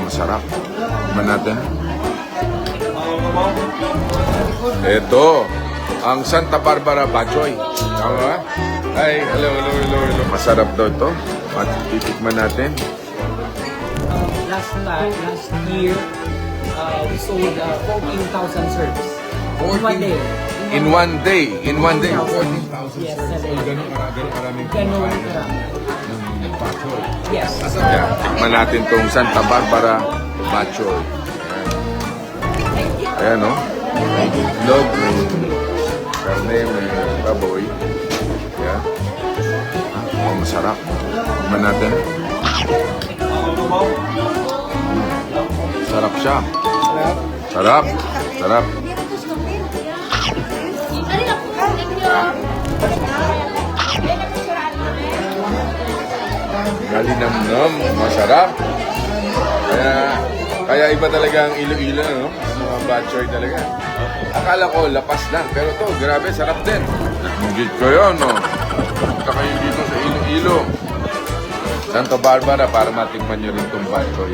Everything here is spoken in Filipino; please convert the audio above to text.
masarap. Tignan natin. Ito, ang Santa Barbara Bachoy. Tama ba? Ay, hello. Masarap daw ito. Titikman natin. Last year, we sold 14,000 serves. In one day. In one day, 14,000. 14,000 Yes, serves. sir. Ganun karaming Ganun kumain karami. ng bachoy. Yes. Yan, tikman natin itong Santa Barbara Bachoy. Ayan, no? May itlog, may karne, may baboy. Yan. Oh, masarap. Tikman natin. Sarap siya. Sarap. Sarap. Galinamnam. Masarap. Kaya iba talaga ang Iloilo, no? Mga bachoy talaga. Akala ko lapas lang, pero to grabe, sarap din. Hingit ko yun, no? Punta kayo dito sa Iloilo. Santa Barbara para matikman nyo rin itong bachoy.